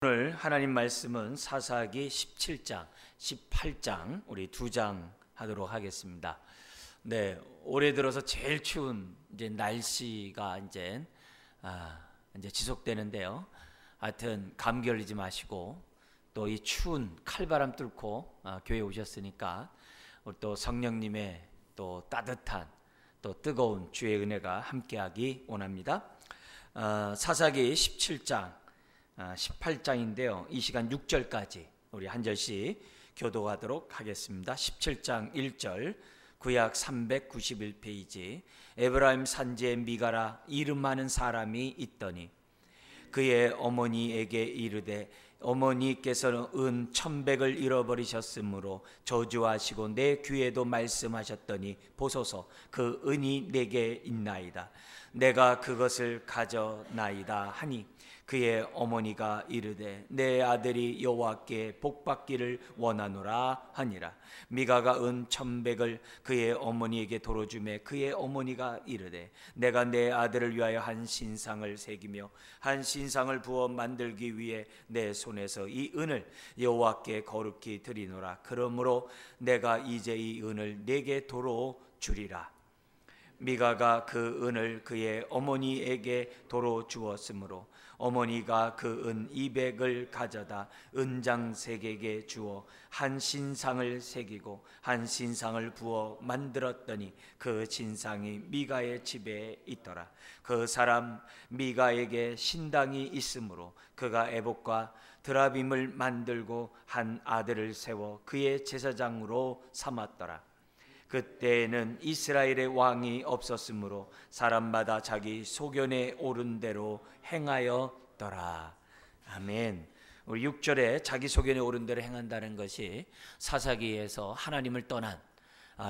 오늘 하나님 말씀은 사사기 17장, 18장 우리 두 장 하도록 하겠습니다. 네, 올해 들어서 제일 추운 날씨가 이제 지속되는데요. 하여튼 감기 걸리지 마시고 또 이 추운 칼바람 뚫고 교회 오셨으니까 우리 또 성령님의 또 따뜻한 또 뜨거운 주의 은혜가 함께하기 원합니다. 사사기 17장 18장인데요. 이 시간 6절까지 우리 한 절씩 교독하도록 하겠습니다. 17장 1절, 구약 391페이지. 에브라임 산지에 미가라 이름 많은 사람이 있더니 그의 어머니에게 이르되 어머니께서는 은 1,100을 잃어버리셨으므로 저주하시고 내 귀에도 말씀하셨더니 보소서 그 은이 내게 있나이다. 내가 그것을 가져나이다 하니 그의 어머니가 이르되 내 아들이 여호와께 복받기를 원하노라 하니라. 미가가 은 1,100을 그의 어머니에게 도로주매 그의 어머니가 이르되 내가 내 아들을 위하여 한 신상을 새기며 한 신상을 부어 만들기 위해 내 손에서 이 은을 여호와께 거룩히 드리노라. 그러므로 내가 이제 이 은을 내게 도로 주리라. 미가가 그 은을 그의 어머니에게 도로 주었으므로 어머니가 그 은 200을 가져다 은장색에게 주어 한 신상을 새기고 한 신상을 부어 만들었더니 그 신상이 미가의 집에 있더라. 그 사람 미가에게 신당이 있으므로 그가 에봇과 드라빔을 만들고 한 아들을 세워 그의 제사장으로 삼았더라. 그때에는 이스라엘의 왕이 없었으므로 사람마다 자기 소견에 오른 대로 행하였더라. 아멘. 우리 6절에 자기 소견에 오른 대로 행한다는 것이 사사기에서 하나님을 떠난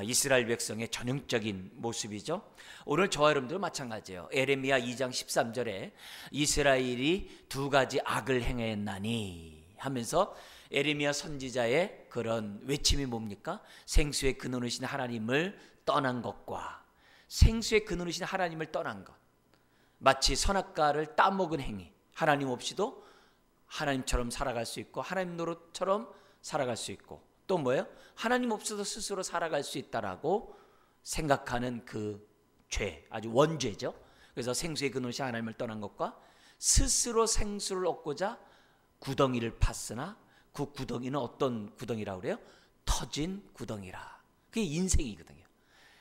이스라엘 백성의 전형적인 모습이죠. 오늘 저와 여러분들 마찬가지예요. 에레미야 2장 13절에 이스라엘이 두 가지 악을 행했나니 하면서 에레미야 선지자의 그런 외침이 뭡니까? 생수의 근원이신 하나님을 떠난 것과 생수의 근원이신 하나님을 떠난 것, 마치 선악과를 따먹은 행위, 하나님 없이도 하나님처럼 살아갈 수 있고 하나님 노릇처럼 살아갈 수 있고 또 뭐예요? 하나님 없어도 스스로 살아갈 수 있다라고 생각하는 그 죄, 아주 원죄죠. 그래서 생수의 근원이신 하나님을 떠난 것과 스스로 생수를 얻고자 구덩이를 팠으나 그 구덩이는 어떤 구덩이라고 그래요? 터진 구덩이라. 그게 인생이거든요.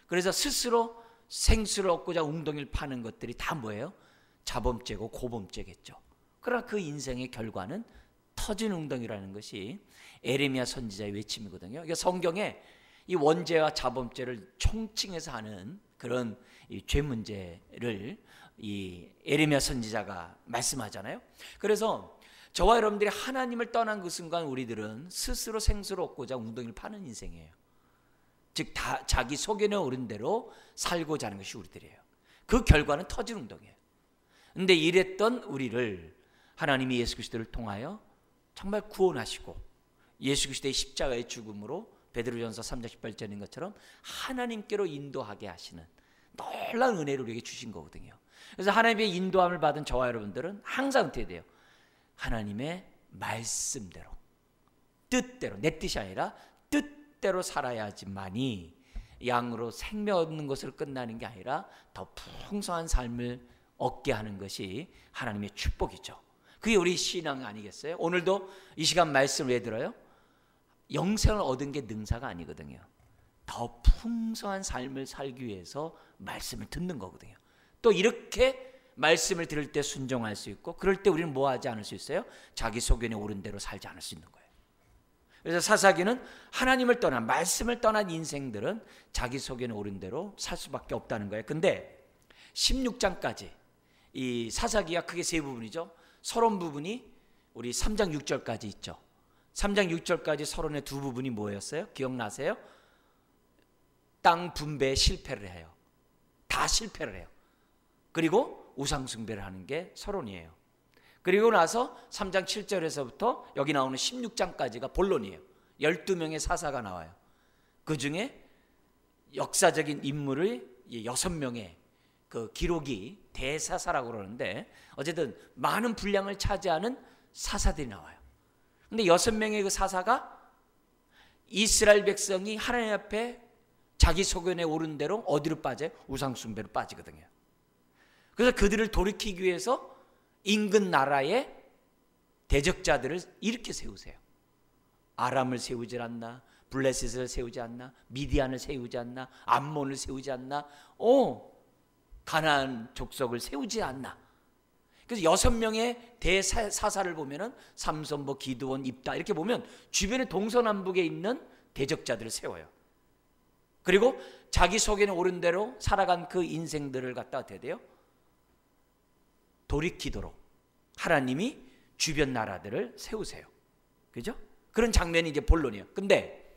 그래서 스스로 생수를 얻고자 웅덩이를 파는 것들이 다 뭐예요? 자범죄고 고범죄겠죠. 그러나 그 인생의 결과는 터진 웅덩이라는 것이 에레미야 선지자의 외침이거든요. 그러니까 성경에 이 원죄와 자범죄를 총칭해서 하는 그런 이 죄 문제를 이 에레미야 선지자가 말씀하잖아요. 그래서 저와 여러분들이 하나님을 떠난 그 순간 우리들은 스스로 생수를 얻고자 웅덩이를 파는 인생이에요. 즉 자기 소견에 오른 대로 살고자 하는 것이 우리들이에요. 그 결과는 터진 웅덩이에요. 그런데 이랬던 우리를 하나님이 예수 그리스도를 통하여 정말 구원하시고 예수 그리스도의 십자가의 죽음으로 베드로전서 3장 18절인 것처럼 하나님께로 인도하게 하시는 놀라운 은혜를 우리에게 주신 거거든요. 그래서 하나님의 인도함을 받은 저와 여러분들은 항상 어떻게 돼요? 하나님의 말씀대로 뜻대로, 내 뜻이 아니라 뜻대로 살아야지만이 양으로 생명 얻는 것으로 끝나는 게 아니라 더 풍성한 삶을 얻게 하는 것이 하나님의 축복이죠. 그게 우리 신앙 아니겠어요? 오늘도 이 시간 말씀을 왜 들어요? 영생을 얻은 게 능사가 아니거든요. 더 풍성한 삶을 살기 위해서 말씀을 듣는 거거든요. 또 이렇게 말씀을 들을 때 순종할 수 있고 그럴 때 우리는 뭐 하지 않을 수 있어요? 자기 소견에 오른 대로 살지 않을 수 있는 거예요. 그래서 사사기는 하나님을 떠난, 말씀을 떠난 인생들은 자기 소견에 오른 대로 살 수밖에 없다는 거예요. 근데 16장까지 이 사사기가 크게 세 부분이죠. 서론 부분이 우리 3장 6절까지 있죠. 3장 6절까지 서론의 두 부분이 뭐였어요? 기억나세요? 땅 분배에 실패를 해요. 다 실패를 해요. 그리고 우상숭배를 하는 게 서론이에요. 그리고 나서 3장 7절에서부터 여기 나오는 16장까지가 본론이에요. 12명의 사사가 나와요. 그 중에 역사적인 인물을 6명의 그 기록이 대사사라고 그러는데 어쨌든 많은 분량을 차지하는 사사들이 나와요. 근데 6명의 그 사사가 이스라엘 백성이 하나님 앞에 자기 소견에 오른 대로 어디로 빠져요? 우상 숭배로 빠지거든요. 그래서 그들을 돌이키기 위해서 인근 나라의 대적자들을 이렇게 세우세요. 아람을 세우지 않나, 블레셋을 세우지 않나, 미디안을 세우지 않나, 암몬을 세우지 않나, 가나안 족속을 세우지 않나. 그래서 6명의 대사사를 보면은 삼손, 기드온, 입다 이렇게 보면 주변에 동서남북에 있는 대적자들을 세워요. 그리고 자기 소견에 오른 대로 살아간 그 인생들을 갖다 어떻게 돼요? 돌이키도록 하나님이 주변 나라들을 세우세요. 그죠? 그런 장면이 이제 본론이에요. 근데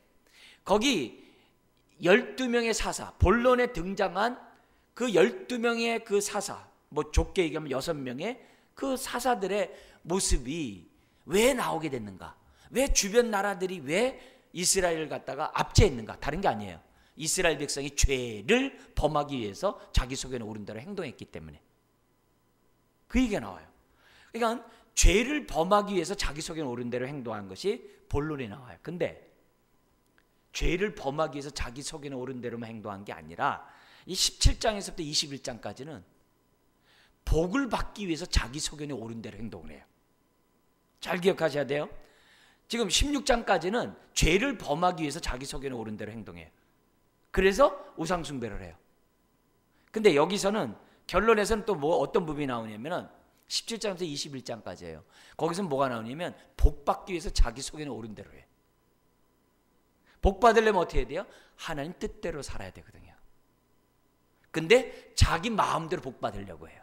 거기 12명의 사사, 본론에 등장한 그 12명의 그 사사, 좁게 얘기하면 6명의 그 사사들의 모습이 왜 나오게 됐는가? 왜 주변 나라들이 왜 이스라엘을 갖다가 압제했는가? 다른 게 아니에요. 이스라엘 백성이 죄를 범하기 위해서 자기 소견에 오른 대로 행동했기 때문에 그 얘기가 나와요. 그러니까 죄를 범하기 위해서 자기 소견에 오른 대로 행동한 것이 본론에 나와요. 근데 죄를 범하기 위해서 자기 소견에 오른 대로만 행동한 게 아니라 이 17장에서부터 21장까지는 복을 받기 위해서 자기 소견에 오른 대로 행동을 해요. 잘 기억하셔야 돼요. 지금 16장까지는 죄를 범하기 위해서 자기 소견에 오른 대로 행동해요. 그래서 우상 숭배를 해요. 근데 여기서는 결론에서는 또 어떤 부분이 나오냐면은 17장부터 21장까지예요. 거기서 뭐가 나오냐면 복 받기 위해서 자기 소견에 오른 대로 해요. 복 받으려면 어떻게 해야 돼요? 하나님 뜻대로 살아야 되거든요. 근데 자기 마음대로 복 받으려고 해요.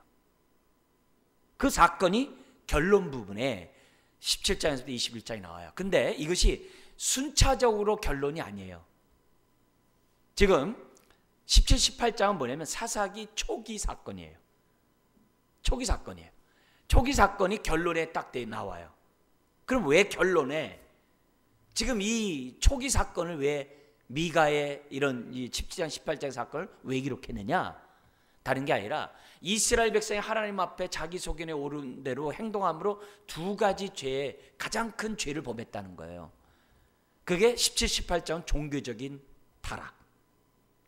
그 사건이 결론 부분에 17장에서부터 21장이 나와요. 근데 이것이 순차적으로 결론이 아니에요. 지금 17, 18장은 뭐냐면 사사기 초기 사건이에요. 초기 사건이에요. 초기 사건이 결론에 딱 나와요. 그럼 왜 결론에 지금 이 초기 사건을 왜 미가의 이런 17장, 18장 사건을 왜 기록했느냐? 다른 게 아니라 이스라엘 백성이 하나님 앞에 자기 소견에 오른 대로 행동함으로 두 가지 죄에 가장 큰 죄를 범했다는 거예요. 그게 17, 18장은 종교적인 타락.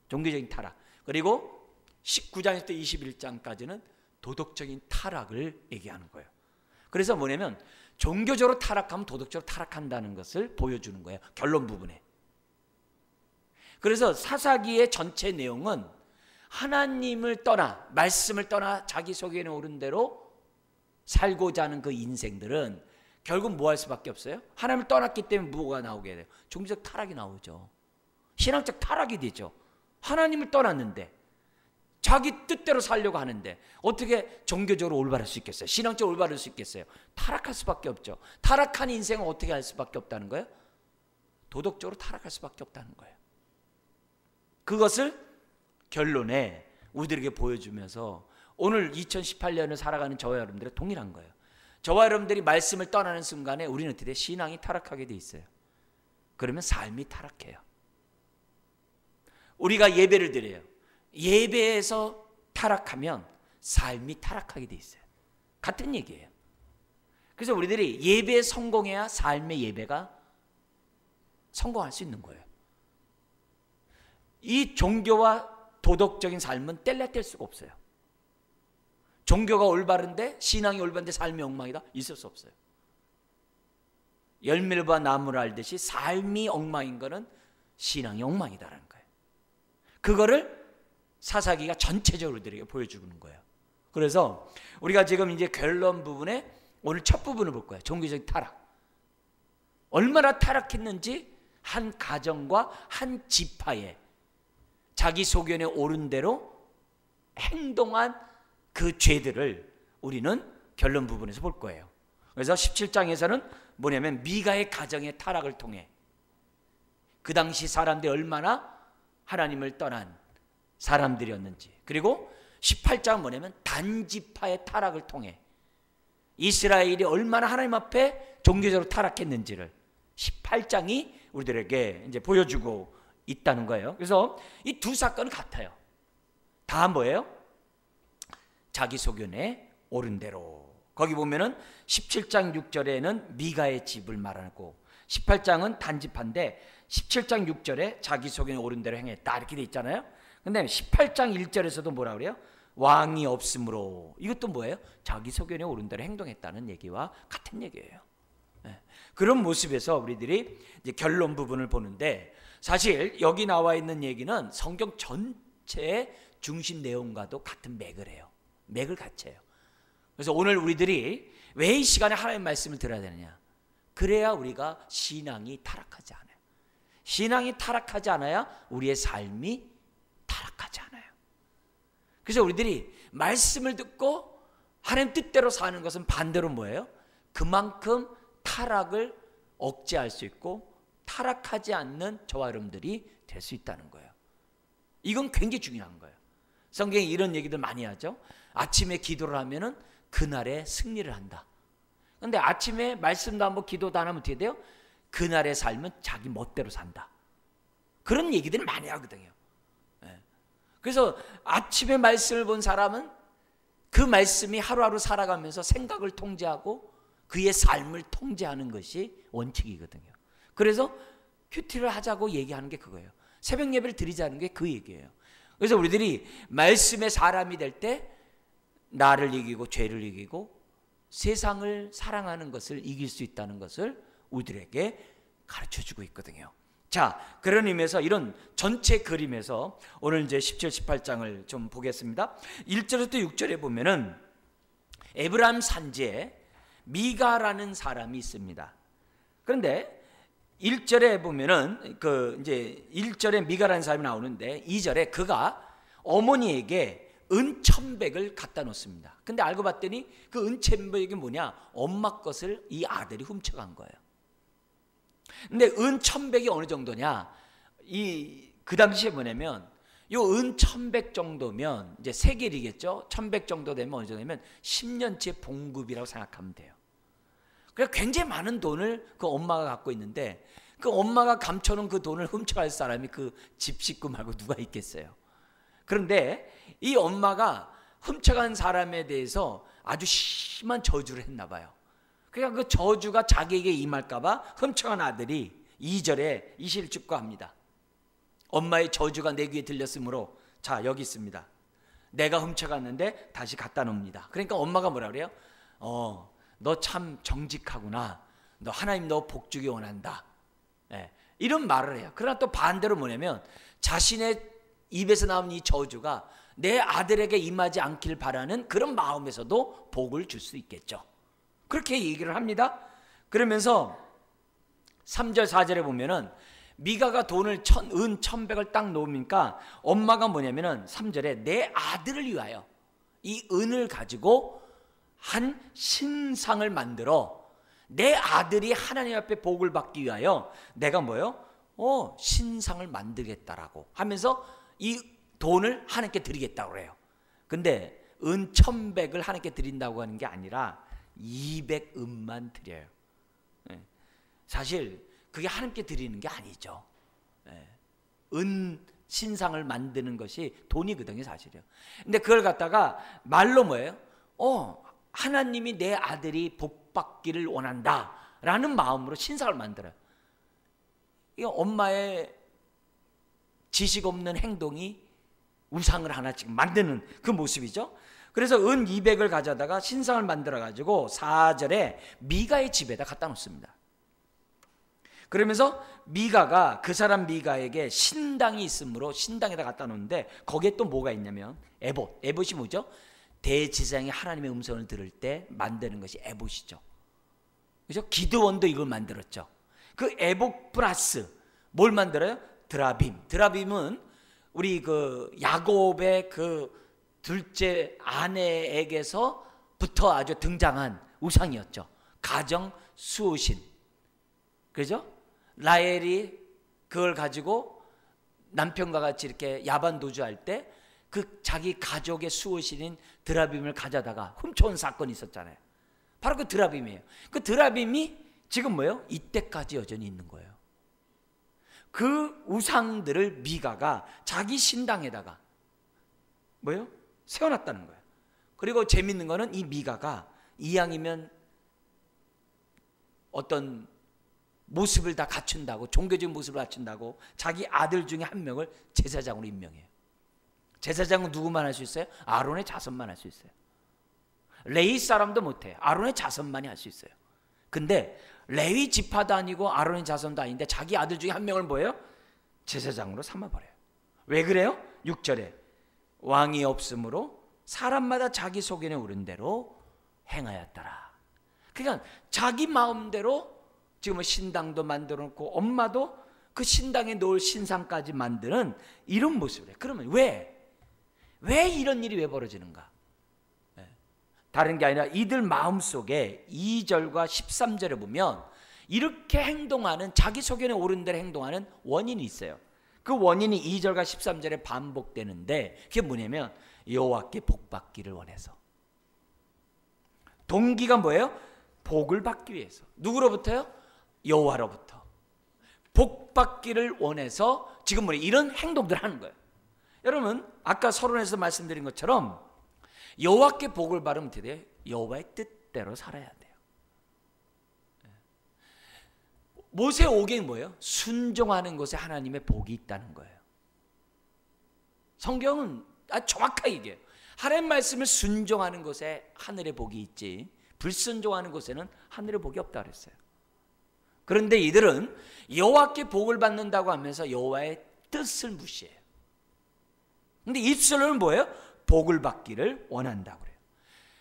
종교적인 타락. 그리고 19장에서 21장까지는 도덕적인 타락을 얘기하는 거예요. 그래서 뭐냐면 종교적으로 타락하면 도덕적으로 타락한다는 것을 보여주는 거예요. 결론 부분에. 그래서 사사기의 전체 내용은 하나님을 떠나 말씀을 떠나 자기 소견에 오른 대로 살고자 하는 그 인생들은 결국 뭐 할 수밖에 없어요? 하나님을 떠났기 때문에 뭐가 나오게 돼요? 종교적 타락이 나오죠. 신앙적 타락이 되죠. 하나님을 떠났는데 자기 뜻대로 살려고 하는데 어떻게 종교적으로 올바를 수 있겠어요? 신앙적으로 올바를 수 있겠어요? 타락할 수밖에 없죠. 타락한 인생은 어떻게 할 수밖에 없다는 거예요? 도덕적으로 타락할 수밖에 없다는 거예요. 그것을 결론에 우리들에게 보여주면서 오늘 2018년을 살아가는 저와 여러분들의 동일한 거예요. 저와 여러분들이 말씀을 떠나는 순간에 우리는 어떻게 돼? 신앙이 타락하게 돼 있어요. 그러면 삶이 타락해요. 우리가 예배를 드려요. 예배에서 타락하면 삶이 타락하게 돼 있어요. 같은 얘기예요. 그래서 우리들이 예배에 성공해야 삶의 예배가 성공할 수 있는 거예요. 이 종교와 도덕적인 삶은 뗄래뗄 수가 없어요. 종교가 올바른데 신앙이 올바른데 삶이 엉망이다? 있을 수 없어요. 열매와 나무를 알듯이 삶이 엉망인 거는 신앙이 엉망이다라는 거예요. 그거를 사사기가 전체적으로 우리들에게 보여주는 거예요. 그래서 우리가 지금 이제 결론 부분에 오늘 첫 부분을 볼 거예요. 종교적인 타락. 얼마나 타락했는지 한 가정과 한 지파에 자기 소견에 오른 대로 행동한 그 죄들을 우리는 결론 부분에서 볼 거예요. 그래서 17장에서는 뭐냐면 미가의 가정의 타락을 통해 그 당시 사람들이 얼마나 하나님을 떠난 사람들이었는지, 그리고 18장은 뭐냐면 단지파의 타락을 통해 이스라엘이 얼마나 하나님 앞에 종교적으로 타락했는지를 18장이 우리들에게 이제 보여주고 있다는 거예요. 그래서 이 두 사건은 같아요. 다 뭐예요? 자기 소견에 오른 대로. 거기 보면은 17장 6절에는 미가의 집을 말하고 18장은 단집한데 17장 6절에 자기 소견에 옳은 대로 행했다 이렇게 돼 있잖아요. 근데 18장 1절에서도 뭐라 그래요? 왕이 없으므로. 이것도 뭐예요? 자기 소견에 옳은 대로 행동했다는 얘기와 같은 얘기예요. 그런 모습에서 우리들이 이제 결론 부분을 보는데, 사실 여기 나와 있는 얘기는 성경 전체의 중심 내용과도 같은 맥을 해요. 맥을 같이 해요. 그래서 오늘 우리들이 왜 이 시간에 하나님의 말씀을 들어야 되느냐? 그래야 우리가 신앙이 타락하지 않아요. 신앙이 타락하지 않아야 우리의 삶이 타락하지 않아요. 그래서 우리들이 말씀을 듣고 하나님 뜻대로 사는 것은 반대로 뭐예요? 그만큼 타락을 억제할 수 있고 타락하지 않는 저와 여러분들이 될 수 있다는 거예요. 이건 굉장히 중요한 거예요. 성경에 이런 얘기들 많이 하죠. 아침에 기도를 하면은 그날의 승리를 한다. 근데 아침에 말씀도 안 하고 기도도 안 하면 어떻게 돼요? 그날의 삶은 자기 멋대로 산다. 그런 얘기들을 많이 하거든요. 그래서 아침에 말씀을 본 사람은 그 말씀이 하루하루 살아가면서 생각을 통제하고 그의 삶을 통제하는 것이 원칙이거든요. 그래서 큐티를 하자고 얘기하는 게 그거예요. 새벽 예배를 드리자는 게 그 얘기예요. 그래서 우리들이 말씀의 사람이 될 때 나를 이기고 죄를 이기고 세상을 사랑하는 것을 이길 수 있다는 것을 우리들에게 가르쳐주고 있거든요. 자, 그런 의미에서 이런 전체 그림에서 오늘 이제 17, 18장을 좀 보겠습니다. 1절부터 6절에 보면은 에브라임 산지에 미가라는 사람이 있습니다. 그런데 1절에 보면은 이제 1절에 미가라는 사람이 나오는데 2절에 그가 어머니에게 은 1,100을 갖다 놓습니다. 근데 알고 봤더니 그 은 1,100이 뭐냐? 엄마 것을 이 아들이 훔쳐간 거예요. 근데 은 1,100이 어느 정도냐? 그 당시에 뭐냐면 요 은 1,100 정도면 이제 세겔이겠죠. 1,100 정도 되면 어느 정도냐면 10년치 봉급이라고 생각하면 돼요. 그러니까 굉장히 많은 돈을 그 엄마가 갖고 있는데 그 엄마가 감춰놓은 그 돈을 훔쳐갈 사람이 그 집 식구 말고 누가 있겠어요. 그런데 이 엄마가 훔쳐간 사람에 대해서 아주 심한 저주를 했나 봐요. 그러니까 그 저주가 자기에게 임할까 봐 훔쳐간 아들이 2절에 이 시를 찍고 합니다. 엄마의 저주가 내 귀에 들렸으므로 자 여기 있습니다. 내가 훔쳐갔는데 다시 갖다 놓습니다. 그러니까 엄마가 뭐라 그래요? 너 참 정직하구나. 너 하나님 너 복주기 원한다. 이런 말을 해요. 그러나 또 반대로 뭐냐면 자신의 입에서 나온 이 저주가 내 아들에게 임하지 않길 바라는 그런 마음에서도 복을 줄 수 있겠죠. 그렇게 얘기를 합니다. 그러면서 3절 4절에 보면은 미가가 돈을 은 1,100을 딱 놓으니까 엄마가 뭐냐면은 3절에 내 아들을 위하여 이 은을 가지고 한 신상을 만들어 내 아들이 하나님 앞에 복을 받기 위하여 내가 뭐요? 신상을 만들겠다라고 하면서 이 돈을 하나님께 드리겠다고 그래요. 근데 은 1,100을 하나님께 드린다고 하는 게 아니라 200은만 드려요. 사실 그게 하나님께 드리는 게 아니죠. 은 신상을 만드는 것이 돈이거든요, 사실은. 근데 그걸 갖다가 말로 뭐예요? 하나님이 내 아들이 복 받기를 원한다라는 마음으로 신상을 만들어요. 이 엄마의 지식 없는 행동이 우상을 하나씩 만드는 그 모습이죠. 그래서 은 200을 가져다가 신상을 만들어 가지고 4절에 미가의 집에다 갖다 놓습니다. 그러면서 미가가 그 사람 미가에게 신당이 있으므로 신당에다 갖다 놓는데 거기에 또 뭐가 있냐면 에봇이 뭐죠? 대지상이 하나님의 음성을 들을 때 만드는 것이 에봇이죠. 그죠? 기드원도 이걸 만들었죠. 그 에봇 플러스 뭘 만들어요? 드라빔은 우리 그 야곱의 그 둘째 아내에게서부터 아주 등장한 우상이었죠. 가정 수호신. 그죠? 라헬이 그걸 가지고 남편과 같이 이렇게 야반 도주할 때 그 자기 가족의 수호신인 드라빔을 가져다가 훔쳐온 사건이 있었잖아요. 바로 그 드라빔이에요. 그 드라빔이 지금 뭐예요? 이때까지 여전히 있는 거예요. 그 우상들을 미가가 자기 신당에다가 뭐예요? 세워놨다는 거예요. 그리고 재밌는 거는 이 미가가 이왕이면 어떤 모습을 다 갖춘다고, 종교적인 모습을 갖춘다고 자기 아들 중에 한 명을 제사장으로 임명해요. 제사장은 누구만 할 수 있어요? 아론의 자손만 할 수 있어요. 레위 사람도 못해요. 아론의 자손만이 할 수 있어요. 근데 레위 지파도 아니고 아론의 자손도 아닌데 자기 아들 중에 한 명을 뭐예요? 제사장으로 삼아버려요. 왜 그래요? 6절에 왕이 없으므로 사람마다 자기 소견에 오른 대로 행하였더라. 그러니까 자기 마음대로 지금 신당도 만들어 놓고 엄마도 그 신당에 놓을 신상까지 만드는 이런 모습이에요. 그러면 왜 이런 일이 왜 벌어지는가? 다른 게 아니라 이들 마음속에 2절과 13절에 보면 이렇게 행동하는, 자기 소견에 오른 대로 행동하는 원인이 있어요. 그 원인이 2절과 13절에 반복되는데 그게 뭐냐면 여호와께 복 받기를 원해서. 동기가 뭐예요? 복을 받기 위해서. 누구로부터요? 여호와로부터. 복 받기를 원해서 지금 뭐 이런 행동들을 하는 거예요. 여러분 아까 서론에서 말씀드린 것처럼 여호와께 복을 받으면 어떻게 돼요? 여호와의 뜻대로 살아야 돼요. 모세 오경이 뭐예요? 순종하는 곳에 하나님의 복이 있다는 거예요. 성경은 정확하게 얘기해요. 하나님 말씀을 순종하는 곳에 하늘의 복이 있지 불순종하는 곳에는 하늘의 복이 없다 그랬어요. 그런데 이들은 여호와께 복을 받는다고 하면서 여호와의 뜻을 무시해요. 근데 입술로는 뭐예요? 복을 받기를 원한다고 그래요.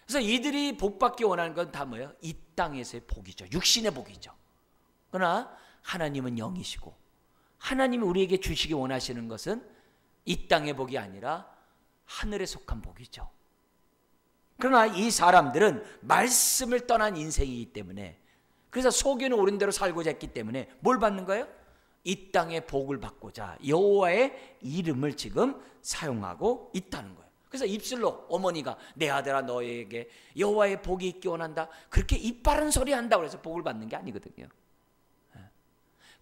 그래서 이들이 복 받기 원하는 건 다 뭐예요? 이 땅에서의 복이죠. 육신의 복이죠. 그러나 하나님은 영이시고 하나님이 우리에게 주시기 원하시는 것은 이 땅의 복이 아니라 하늘에 속한 복이죠. 그러나 이 사람들은 말씀을 떠난 인생이기 때문에, 그래서 소견에 오른 대로 살고자 했기 때문에 뭘 받는 거예요? 이 땅의 복을 받고자 여호와의 이름을 지금 사용하고 있다는 거예요. 그래서 입술로 어머니가 내 아들아 너에게 여호와의 복이 있기 원한다, 그렇게 입 바른 소리 한다고 해서 복을 받는 게 아니거든요.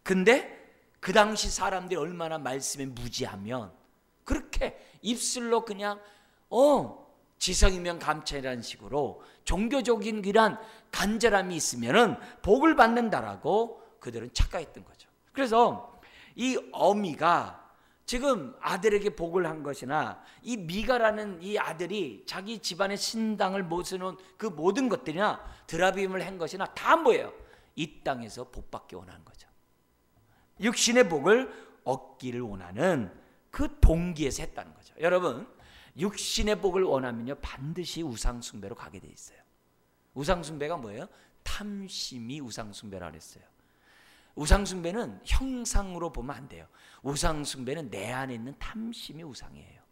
근데 그 당시 사람들이 얼마나 말씀에 무지하면 그렇게 입술로 그냥 지성이면 감찰이라는 식으로 종교적인 이란 간절함이 있으면은 복을 받는다라고 그들은 착각했던 거죠. 그래서 이 어미가 지금 아들에게 복을 한 것이나 이 미가라는 이 아들이 자기 집안의 신당을 모셔놓은 그 모든 것들이나 드라빔을 한 것이나 다 뭐예요? 이 땅에서 복 받기 원하는 거죠. 육신의 복을 얻기를 원하는 그 동기에서 했다는 거죠. 여러분 육신의 복을 원하면요 반드시 우상숭배로 가게 돼 있어요. 우상숭배가 뭐예요? 탐심이 우상숭배라고 했어요. 우상숭배는 형상으로 보면 안 돼요. 우상숭배는 내 안에 있는 탐심이 우상이에요.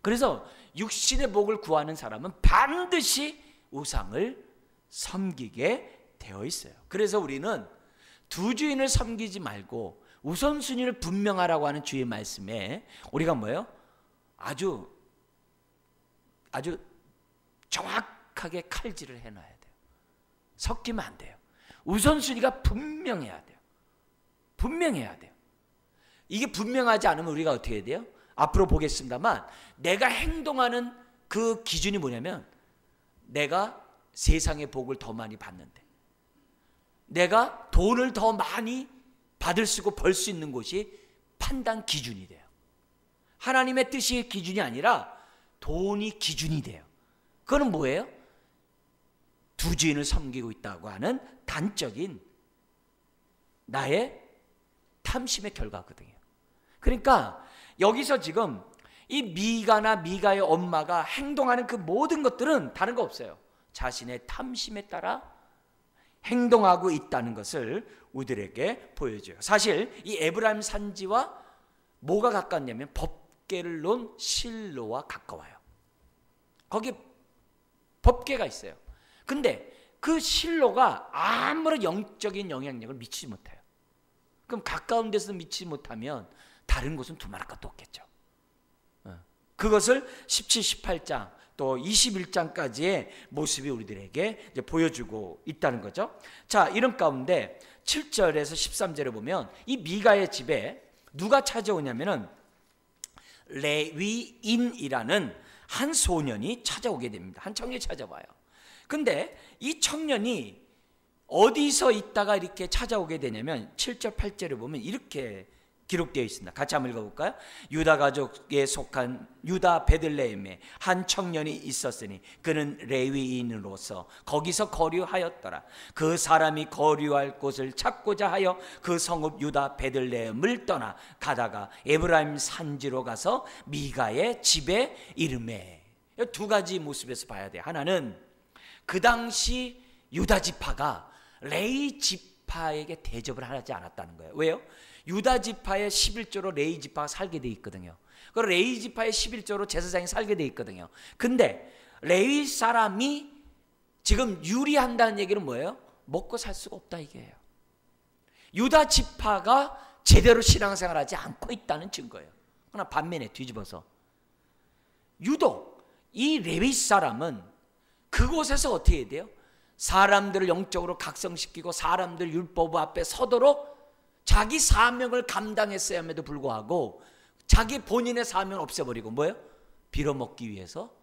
그래서 육신의 복을 구하는 사람은 반드시 우상을 섬기게 되어 있어요. 그래서 우리는 두 주인을 섬기지 말고 우선순위를 분명하라고 하는 주의 말씀에 우리가 뭐예요? 아주 정확하게 칼질을 해놔야 돼요. 섞이면 안 돼요. 우선순위가 분명해야 돼요. 분명해야 돼요. 이게 분명하지 않으면 우리가 어떻게 해야 돼요? 앞으로 보겠습니다만 내가 행동하는 그 기준이 뭐냐면 내가 세상의 복을 더 많이 받는데, 내가 돈을 더 많이 받을 수 있고 벌 수 있는 곳이 판단 기준이 돼요. 하나님의 뜻이 기준이 아니라 돈이 기준이 돼요. 그건 뭐예요? 두 주인을 섬기고 있다고 하는 단적인 나의 탐심의 결과거든요. 그러니까 여기서 지금 이 미가나 미가의 엄마가 행동하는 그 모든 것들은 다른 거 없어요. 자신의 탐심에 따라 행동하고 있다는 것을 우리들에게 보여줘요. 사실 이 에브라임 산지와 뭐가 가깝냐면 법궤를 놓은 실로와 가까워요. 거기 법궤가 있어요. 근데 그 실로가 아무런 영적인 영향력을 미치지 못해요. 그럼 가까운 데서 미치지 못하면 다른 곳은 두말할 것도 없겠죠. 그것을 17, 18장 또 21장까지의 모습이 우리들에게 이제 보여주고 있다는 거죠. 자, 이런 가운데 7절에서 13절에 보면 이 미가의 집에 누가 찾아오냐면은 레위인이라는 한 소년이 찾아오게 됩니다. 한 청년이 찾아와요. 근데 이 청년이 어디서 있다가 이렇게 찾아오게 되냐면 7절 8절에 보면 이렇게 기록되어 있습니다. 같이 한번 읽어볼까요? 유다 가족에 속한 유다 베들레헴에 한 청년이 있었으니 그는 레위인으로서 거기서 거류하였더라. 그 사람이 거류할 곳을 찾고자 하여 그 성읍 유다 베들레헴을 떠나 가다가 에브라임 산지로 가서 미가의 집에 이르매. 두 가지 모습에서 봐야 돼요. 하나는 그 당시 유다 지파가 레위 지파에게 대접을 하지 않았다는 거예요. 왜요? 유다 지파의 11조로 레위 지파가 살게 돼 있거든요. 그 레위 지파의 11조로 제사장이 살게 돼 있거든요. 근데 레위 사람이 지금 유리한다는 얘기는 뭐예요? 먹고 살 수가 없다 이게요. 유다 지파가 제대로 신앙생활하지 않고 있다는 증거예요. 그러나 반면에 뒤집어서 유독 이 레위 사람은 그곳에서 어떻게 해야 돼요? 사람들을 영적으로 각성시키고 사람들 율법 앞에 서도록 자기 사명을 감당했어야 함에도 불구하고 자기 본인의 사명을 없애버리고 뭐예요? 빌어먹기 위해서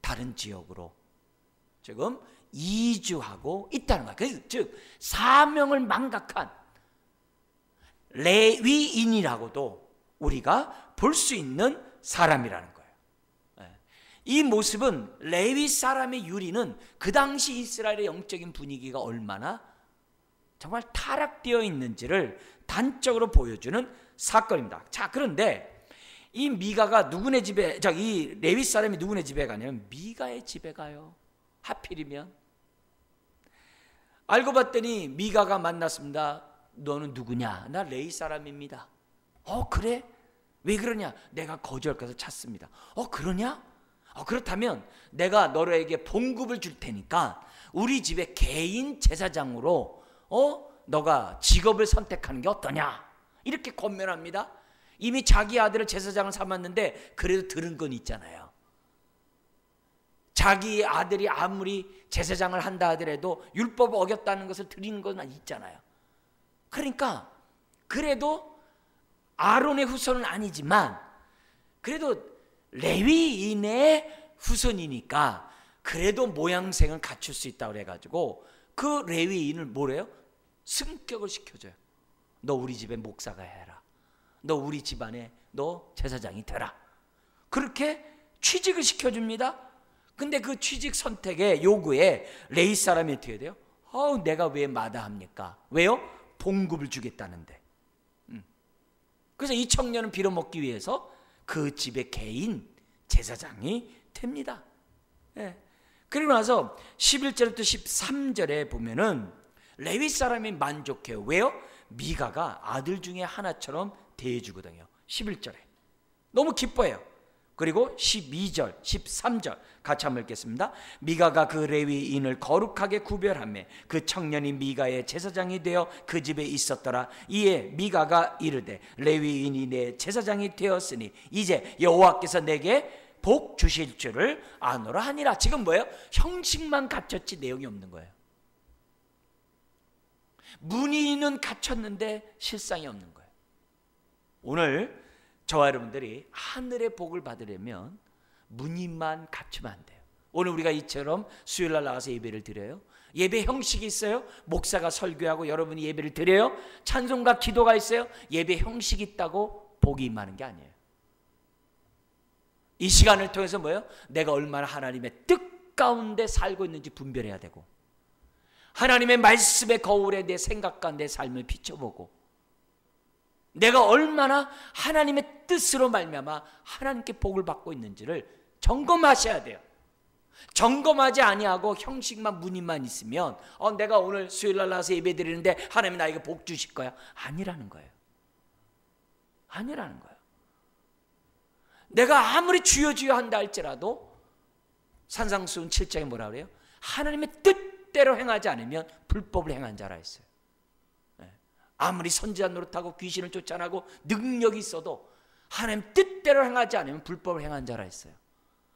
다른 지역으로 지금 이주하고 있다는 거예요. 그래서 즉 사명을 망각한 레위인이라고도 우리가 볼 수 있는 사람이라는 거예요. 이 모습은 레위 사람의 유리는 그 당시 이스라엘의 영적인 분위기가 얼마나 정말 타락되어 있는지를 단적으로 보여주는 사건입니다. 자, 그런데 이 미가가 누구네 집에, 이 레위 사람이 누구네 집에 가냐면 미가의 집에 가요. 하필이면. 알고 봤더니 미가가 만났습니다. 너는 누구냐? 나 레위 사람입니다. 그래? 왜 그러냐? 내가 거주할곳을 찾습니다. 그러냐? 그렇다면 내가 너에게 봉급을 줄 테니까 우리 집에 개인 제사장으로 너가 직업을 선택하는 게 어떠냐? 이렇게 권면합니다. 이미 자기 아들을 제사장을 삼았는데 그래도 들은 건 있잖아요. 자기 아들이 아무리 제사장을 한다 하더라도 율법을 어겼다는 것을 들은 건 있잖아요. 그러니까 그래도 아론의 후손은 아니지만 그래도 레위인의 후손이니까 그래도 모양새는 갖출 수 있다고 그래가지고 그 레위인을 뭐래요? 승격을 시켜줘요. 너 우리 집에 목사가 해라. 너 우리 집안에 너 제사장이 되라. 그렇게 취직을 시켜줍니다. 근데 그 취직 선택의 요구에 레위 사람이 어떻게 돼요? 내가 왜 마다합니까? 왜요? 봉급을 주겠다는데. 그래서 이 청년은 빌어먹기 위해서 그 집의 개인 제사장이 됩니다. 그리고 나서 11절부터 13절에 보면은 레위 사람이 만족해요. 왜요? 미가가 아들 중에 하나처럼 대해주거든요. 11절에 너무 기뻐해요. 그리고 12절, 13절 같이 한번 읽겠습니다. 미가가 그 레위인을 거룩하게 구별하며 그 청년이 미가의 제사장이 되어 그 집에 있었더라. 이에 미가가 이르되 레위인이 내 제사장이 되었으니 이제 여호와께서 내게 복 주실 줄을 아노라 하니라. 지금 뭐예요? 형식만 갖췄지 내용이 없는 거예요. 문의는 갖췄는데 실상이 없는 거예요. 오늘 저와 여러분들이 하늘의 복을 받으려면 문의만 갖추면 안 돼요. 오늘 우리가 이처럼 수요일날 나가서 예배를 드려요. 예배 형식이 있어요. 목사가 설교하고 여러분이 예배를 드려요. 찬송과 기도가 있어요. 예배 형식이 있다고 복이 임하는 게 아니에요. 이 시간을 통해서 뭐예요? 내가 얼마나 하나님의 뜻 가운데 살고 있는지 분별해야 되고 하나님의 말씀의 거울에 내 생각과 내 삶을 비춰보고 내가 얼마나 하나님의 뜻으로 말미암아 하나님께 복을 받고 있는지를 점검하셔야 돼요. 점검하지 아니하고 형식만 문의만 있으면 내가 오늘 수요일날 나와서 예배 드리는데 하나님이 나에게 복 주실 거야. 아니라는 거예요. 아니라는 거예요. 내가 아무리 주여 주여 한다 할지라도 산상수훈 7장에 뭐라 그래요? 하나님의 뜻대로 행하지 않으면 불법을 행한 자라 했어요. 아무리 선지자 노릇하고 귀신을 쫓아나고 능력이 있어도 하나님 뜻대로 행하지 않으면 불법을 행한 자라 했어요.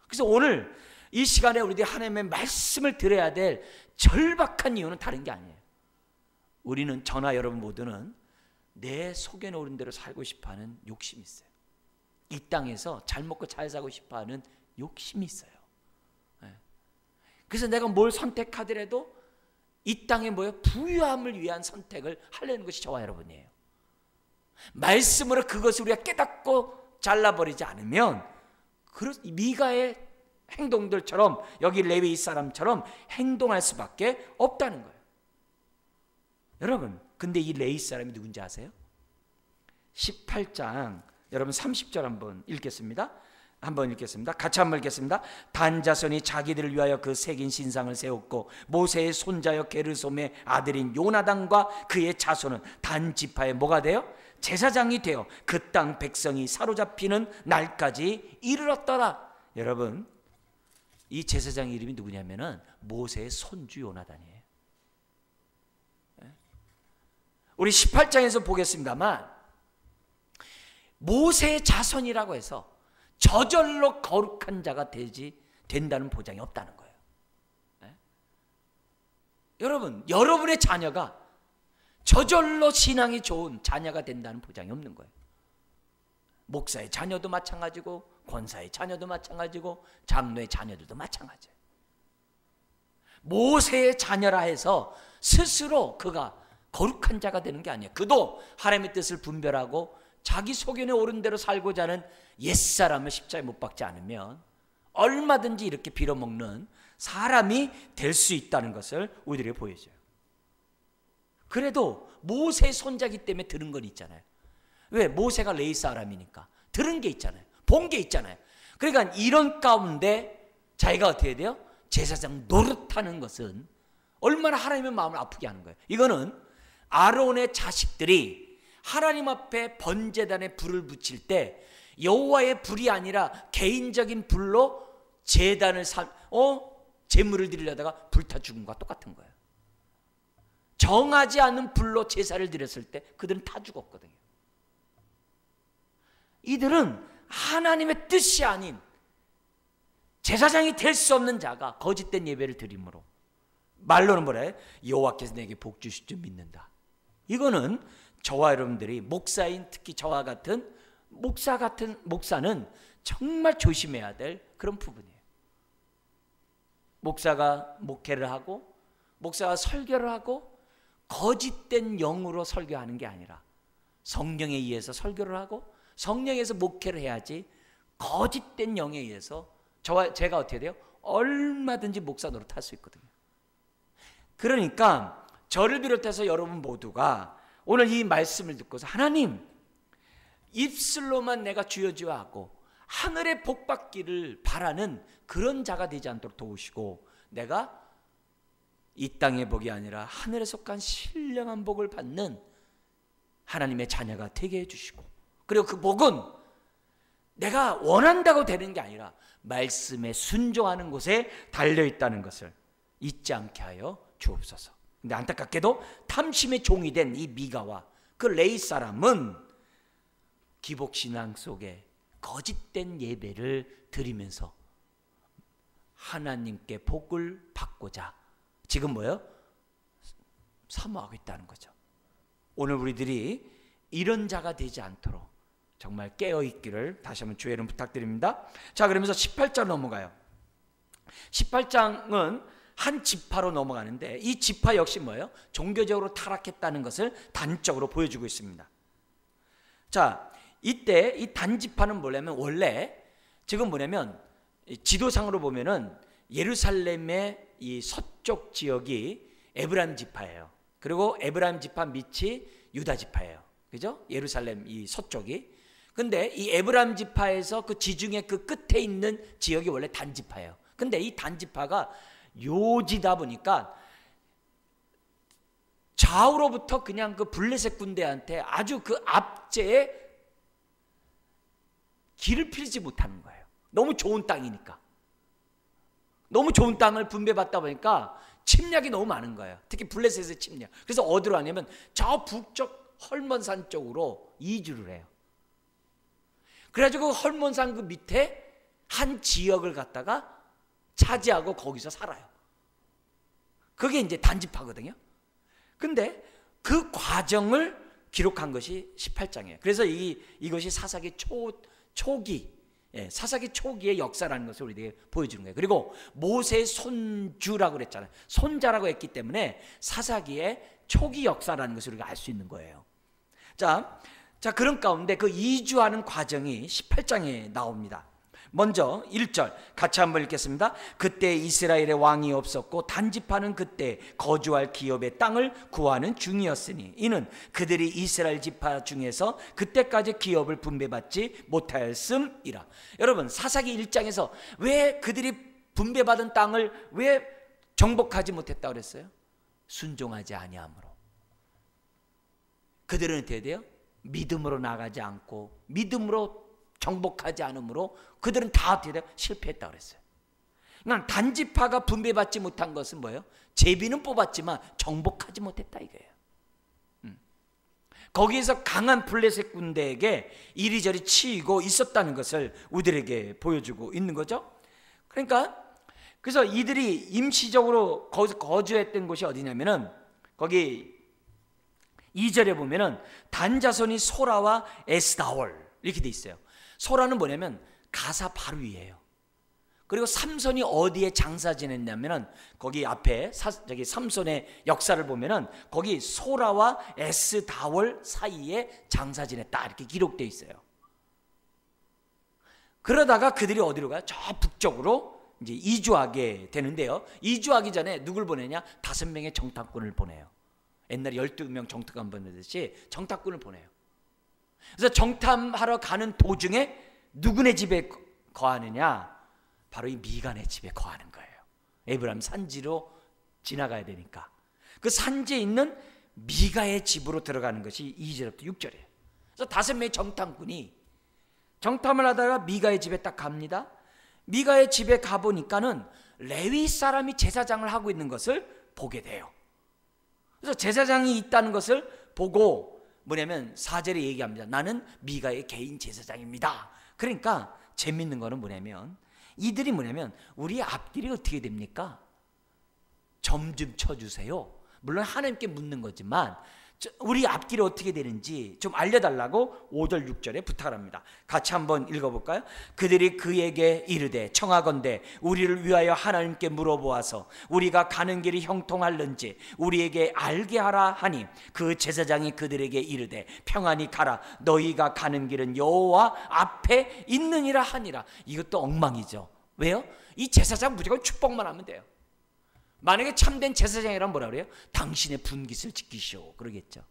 그래서 오늘 이 시간에 우리들이 하나님의 말씀을 들어야 될 절박한 이유는 다른 게 아니에요. 우리는 저나 여러분 모두는 내 속에 놓은 대로 살고 싶어하는 욕심이 있어요. 이 땅에서 잘 먹고 잘 살고 싶어하는 욕심이 있어요. 그래서 내가 뭘 선택하더라도 이 땅에 뭐예요? 부유함을 위한 선택을 하려는 것이 저와 여러분이에요. 말씀으로 그것을 우리가 깨닫고 잘라버리지 않으면 미가의 행동들처럼 여기 레위 사람처럼 행동할 수밖에 없다는 거예요. 여러분, 근데 이 레위 사람이 누군지 아세요? 18장 여러분 30절 한번 읽겠습니다. 같이 한번 읽겠습니다. 단 자손이 자기들을 위하여 그 새긴 신상을 세웠고 모세의 손자여 게르솜의 아들인 요나단과 그의 자손은 단 지파에 뭐가 돼요? 제사장이 되어 그 땅 백성이 사로잡히는 날까지 이르렀더라. 여러분, 이 제사장 이름이 누구냐면은 모세의 손주 요나단이에요. 우리 18장에서 보겠습니다만 모세의 자손이라고 해서 저절로 거룩한 자가 된다는 보장이 없다는 거예요. 여러분, 여러분의 자녀가 저절로 신앙이 좋은 자녀가 된다는 보장이 없는 거예요. 목사의 자녀도 마찬가지고 권사의 자녀도 마찬가지고 장로의 자녀들도 마찬가지예요. 모세의 자녀라 해서 스스로 그가 거룩한 자가 되는 게 아니에요. 그도 하나님의 뜻을 분별하고 자기 소견에 옳은 대로 살고자 하는 옛사람을 십자가에 못 박지 않으면 얼마든지 이렇게 빌어먹는 사람이 될 수 있다는 것을 우리들에게 보여줘요. 그래도 모세의 손자기 때문에 들은 건 있잖아요. 왜? 모세가 레위 사람이니까 들은 게 있잖아요. 본 게 있잖아요. 그러니까 이런 가운데 자기가 어떻게 돼요? 제사장 노릇하는 것은 얼마나 하나님의 마음을 아프게 하는 거예요. 이거는 아론의 자식들이 하나님 앞에 번제단에 불을 붙일 때 여호와의 불이 아니라 개인적인 불로 제물을 드리려다가 불타 죽은 것과 똑같은 거예요. 정하지 않은 불로 제사를 드렸을 때 그들은 다 죽었거든요. 이들은 하나님의 뜻이 아닌 제사장이 될 수 없는 자가 거짓된 예배를 드림으로 말로는 뭐래? 여호와께서 내게 복 주실 줄 믿는다. 이거는 저와 여러분들이 목사인 특히 저와 같은 목사는 정말 조심해야 될 그런 부분이에요. 목사가 목회를 하고 목사가 설교를 하고 거짓된 영으로 설교하는 게 아니라 성령에 의해서 설교를 하고 성령에서 목회를 해야지 거짓된 영에 의해서 제가 어떻게 돼요? 얼마든지 목사 노릇할 수 있거든요. 그러니까 저를 비롯해서 여러분 모두가 오늘 이 말씀을 듣고서 하나님, 입술로만 내가 주여 주여 하고 하늘의 복 받기를 바라는 그런 자가 되지 않도록 도우시고 내가 이 땅의 복이 아니라 하늘에 속한 신령한 복을 받는 하나님의 자녀가 되게 해주시고, 그리고 그 복은 내가 원한다고 되는 게 아니라 말씀에 순종하는 곳에 달려있다는 것을 잊지 않게 하여 주옵소서. 근데 안타깝게도 탐심의 종이 된 이 미가와 그 레위 사람은 기복신앙 속에 거짓된 예배를 드리면서 하나님께 복을 받고자 지금 뭐예요? 사모하고 있다는 거죠. 오늘 우리들이 이런 자가 되지 않도록 정말 깨어있기를 다시 한번 주의 이름 부탁드립니다. 자, 그러면서 18장 넘어가요. 18장은 한 지파로 넘어가는데 이 지파 역시 뭐예요? 종교적으로 타락했다는 것을 단적으로 보여주고 있습니다. 자, 이때 이 단지파는 뭐냐면 원래 지금 뭐냐면 지도상으로 보면은 예루살렘의 이 서쪽 지역이 에브라임 지파예요. 그리고 에브라임 지파 밑이 유다 지파예요. 그죠? 예루살렘 이 서쪽이. 근데 이 에브라임 지파에서 그 지중해 그 끝에 있는 지역이 원래 단지파예요. 근데 이 단지파가 요지다 보니까 좌우로부터 그냥 그 블레셋 군대한테 아주 그 압제에 길을 필지 못하는 거예요. 너무 좋은 땅이니까. 너무 좋은 땅을 분배받다 보니까 침략이 너무 많은 거예요. 특히 블레셋의 침략. 그래서 어디로 하냐면 저 북쪽 헐몬산 쪽으로 이주를 해요. 그래가지고 헐몬산 그 밑에 한 지역을 갖다가 차지하고 거기서 살아요. 그게 이제 단지파거든요. 근데 그 과정을 기록한 것이 18장이에요. 그래서 이것이 사사기 초기 사사기 초기의 역사라는 것을 우리에게 보여주는 거예요. 그리고 모세의 손주라고 그랬잖아요. 손자라고 했기 때문에 사사기의 초기 역사라는 것을 우리가 알 수 있는 거예요. 자, 그런 가운데 그 이주하는 과정이 18장에 나옵니다. 먼저 1절 같이 한번 읽겠습니다. 그때 이스라엘의 왕이 없었고 단지파는 그때 거주할 기업의 땅을 구하는 중이었으니 이는 그들이 이스라엘 지파 중에서 그때까지 기업을 분배받지 못하였음이라. 여러분, 사사기 1장에서 왜 그들이 분배받은 땅을 왜 정복하지 못했다고 그랬어요? 순종하지 아니함으로. 그들은 어떻게 돼요? 믿음으로 나가지 않고 믿음으로 정복하지 않으므로 그들은 다 어떻게 돼요? 실패했다고 그랬어요. 그러니까 단지파가 분배받지 못한 것은 뭐예요? 제비는 뽑았지만 정복하지 못했다 이거예요. 거기에서 강한 블레셋 군대에게 이리저리 치이고 있었다는 것을 우리들에게 보여주고 있는 거죠. 그러니까 그래서 이들이 임시적으로 거기서 거주했던 곳이 어디냐면은 거기 2절에 보면은 단자손이 소라와 에스다월 이렇게 돼 있어요. 소라는 뭐냐면 가사 바로 위에요. 그리고 삼손이 어디에 장사 지냈냐면은 거기 앞에 삼손의 역사를 보면은 거기 소라와 에스다월 사이에 장사 지냈다 이렇게 기록되어 있어요. 그러다가 그들이 어디로 가요? 저 북쪽으로 이제 이주하게 되는데요. 이주하기 전에 누굴 보내냐? 5명의 정탐꾼을 보내요. 옛날에 12명 정탐관 보내듯이 정탐꾼을 보내요. 그래서 정탐하러 가는 도중에 누구네 집에 거하느냐? 바로 이 미가네 집에 거하는 거예요. 에브라임 산지로 지나가야 되니까 그 산지에 있는 미가의 집으로 들어가는 것이 2절부터 6절이에요. 그래서 5명의 정탐꾼이 정탐을 하다가 미가의 집에 딱 갑니다. 미가의 집에 가보니까는 레위 사람이 제사장을 하고 있는 것을 보게 돼요. 그래서 제사장이 있다는 것을 보고 뭐냐면 4절에 얘기합니다. 나는 미가의 개인 제사장입니다. 그러니까 재밌는 거는 뭐냐면 이들이 뭐냐면 우리 앞길이 어떻게 됩니까? 점 좀 쳐주세요. 물론 하나님께 묻는 거지만 우리 앞길이 어떻게 되는지 좀 알려달라고 5절 6절에 부탁합니다. 같이 한번 읽어볼까요? 그들이 그에게 이르되 청하건대 우리를 위하여 하나님께 물어보아서 우리가 가는 길이 형통할는지 우리에게 알게 하라 하니 그 제사장이 그들에게 이르되 평안히 가라 너희가 가는 길은 여호와 앞에 있느니라 하니라. 이것도 엉망이죠. 왜요? 이 제사장 무조건 축복만 하면 돼요. 만약에 참된 제사장이라면 뭐라 그래요? 당신의 분깃을 지키시오 그러겠죠.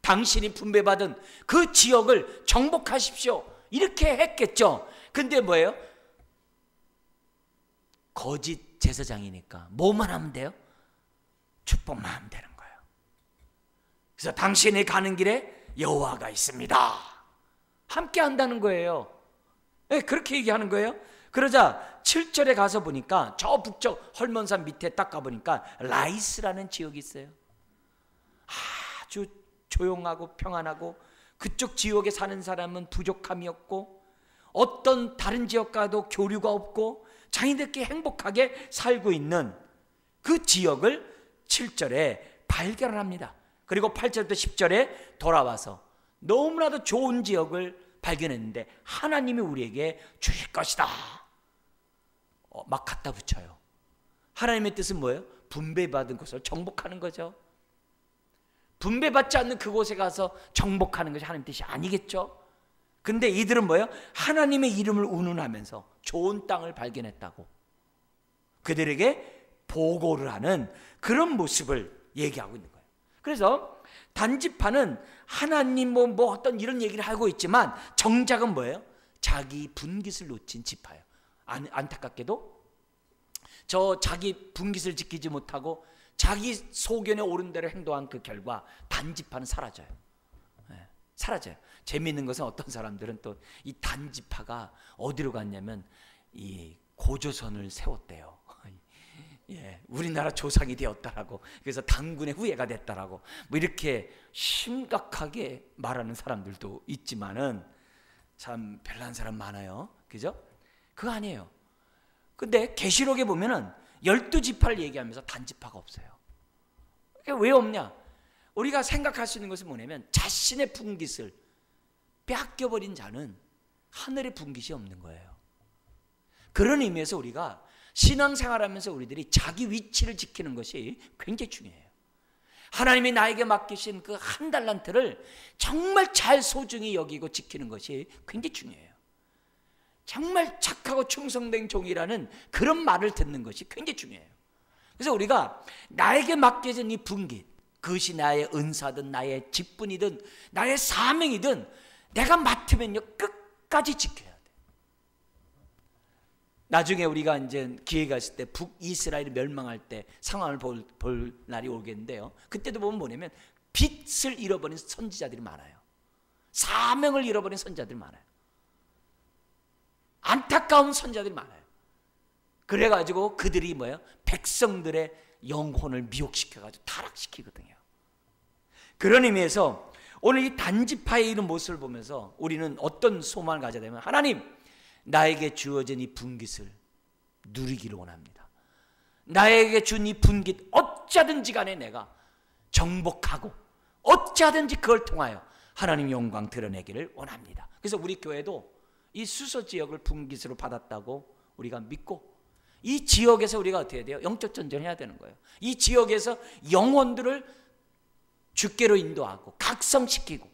당신이 분배받은 그 지역을 정복하십시오 이렇게 했겠죠. 근데 뭐예요? 거짓 제사장이니까 뭐만 하면 돼요? 축복만 하면 되는 거예요. 그래서 당신이 가는 길에 여호와가 있습니다 함께 한다는 거예요. 네, 그렇게 얘기하는 거예요. 그러자 7절에 가서 보니까 저 북쪽 헐몬산 밑에 딱 가보니까 라이스라는 지역이 있어요. 아주 조용하고 평안하고 그쪽 지역에 사는 사람은 부족함이 없고 어떤 다른 지역과도 교류가 없고 자기들끼리 행복하게 살고 있는 그 지역을 7절에 발견을 합니다. 그리고 8절부터 10절에 돌아와서 너무나도 좋은 지역을 발견했는데 하나님이 우리에게 주실 것이다 막 갖다 붙여요. 하나님의 뜻은 뭐예요? 분배받은 것을 정복하는 거죠. 분배받지 않는 그곳에 가서 정복하는 것이 하나님의 뜻이 아니겠죠. 근데 이들은 뭐예요? 하나님의 이름을 운운하면서 좋은 땅을 발견했다고 그들에게 보고를 하는 그런 모습을 얘기하고 있는 거예요. 그래서 단지파는 하나님 뭐 어떤 이런 얘기를 하고 있지만 정작은 뭐예요? 자기 분깃을 놓친 지파예요. 안타깝게도 저 자기 분깃을 지키지 못하고 자기 소견에 오른 대로 행동한 그 결과 단지파는 사라져요. 네, 사라져요. 재미있는 것은 어떤 사람들은 또 이 단지파가 어디로 갔냐면 이 고조선을 세웠대요. 예, 우리나라 조상이 되었다라고. 그래서 당군의 후예가 됐다라고. 뭐 이렇게 심각하게 말하는 사람들도 있지만은 참 별난 사람 많아요. 그죠? 그거 아니에요. 근데 계시록에 보면은 12지파를 얘기하면서 단지파가 없어요. 왜 없냐? 우리가 생각할 수 있는 것은 뭐냐면 자신의 분깃을 빼앗겨버린 자는 하늘의 분깃이 없는 거예요. 그런 의미에서 우리가 신앙생활하면서 우리들이 자기 위치를 지키는 것이 굉장히 중요해요. 하나님이 나에게 맡기신 그 한 달란트를 정말 잘 소중히 여기고 지키는 것이 굉장히 중요해요. 정말 착하고 충성된 종이라는 그런 말을 듣는 것이 굉장히 중요해요. 그래서 우리가 나에게 맡겨진 이 분깃, 그것이 나의 은사든 나의 직분이든 나의 사명이든 내가 맡으면요 끝까지 지켜야 돼. 나중에 우리가 이제 기회가 있을 때 북이스라엘이 멸망할 때 상황을 볼 날이 오겠는데요, 그때도 보면 뭐냐면 빛을 잃어버린 선지자들이 많아요. 사명을 잃어버린 선지자들이 많아요. 안타까운 선지자들이 많아요. 그래가지고 그들이 뭐예요? 백성들의 영혼을 미혹시켜가지고 타락시키거든요. 그런 의미에서 오늘 이 단지파의 이런 모습을 보면서 우리는 어떤 소망을 가져야 되면, 하나님, 나에게 주어진 이 분깃을 누리기를 원합니다. 나에게 준 이 분깃 어찌하든지 간에 내가 정복하고 어찌하든지 그걸 통하여 하나님 영광 드러내기를 원합니다. 그래서 우리 교회도 이 수서 지역을 분깃으로 받았다고 우리가 믿고, 이 지역에서 우리가 어떻게 해야 돼요? 영적 전쟁을 해야 되는 거예요. 이 지역에서 영혼들을 주께로 인도하고 각성시키고,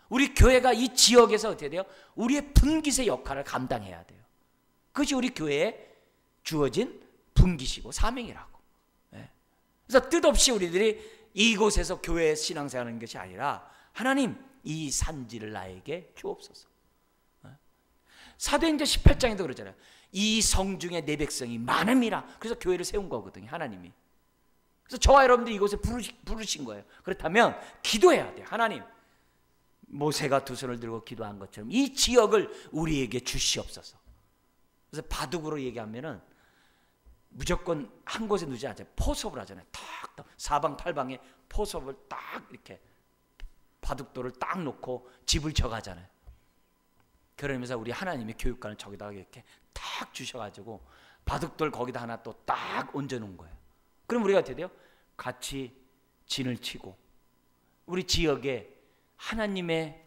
우리 교회가 이 지역에서 어떻게 돼요? 우리의 분깃의 역할을 감당해야 돼요. 그것이 우리 교회에 주어진 분깃이고 사명이라고. 그래서 뜻없이 우리들이 이곳에서 교회 신앙생활하는 것이 아니라, 하나님, 이 산지를 나에게 주옵소서. 사도행전 18장에도 그러잖아요. 이 성 중에 내 백성이 많음이라. 그래서 교회를 세운 거거든요, 하나님이. 그래서 저와 여러분들이 이곳에 부르신 거예요. 그렇다면 기도해야 돼요. 하나님, 모세가 두 손을 들고 기도한 것처럼 이 지역을 우리에게 주시옵소서. 그래서 바둑으로 얘기하면은 무조건 한 곳에 두지 않잖아요. 포섭을 하잖아요. 탁 사방팔방에 포섭을 딱 이렇게 바둑돌을 딱 놓고 집을 쳐가잖아요. 그러면서 우리 하나님의 교육관을 저기다가 이렇게 탁 주셔가지고 바둑돌 거기다 하나 또 딱 얹어놓은 거예요. 그럼 우리가 어떻게 돼요? 같이 진을 치고 우리 지역에 하나님의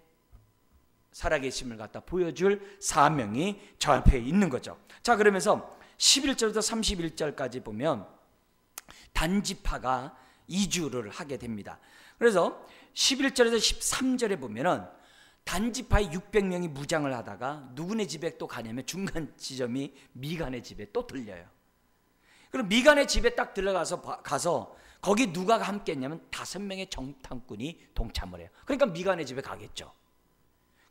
살아계심을 갖다 보여줄 사명이 저 앞에 있는 거죠. 자, 그러면서 11절부터 31절까지 보면 단지파가 이주를 하게 됩니다. 그래서 11절에서 13절에 보면은 단지파의 600명이 무장을 하다가 누구네 집에 또 가냐면 중간 지점이 미간의 집에 또 들려요. 그럼 미간의 집에 딱 가서 거기 누가 함께 했냐면 5명의 정탐꾼이 동참을 해요. 그러니까 미간의 집에 가겠죠.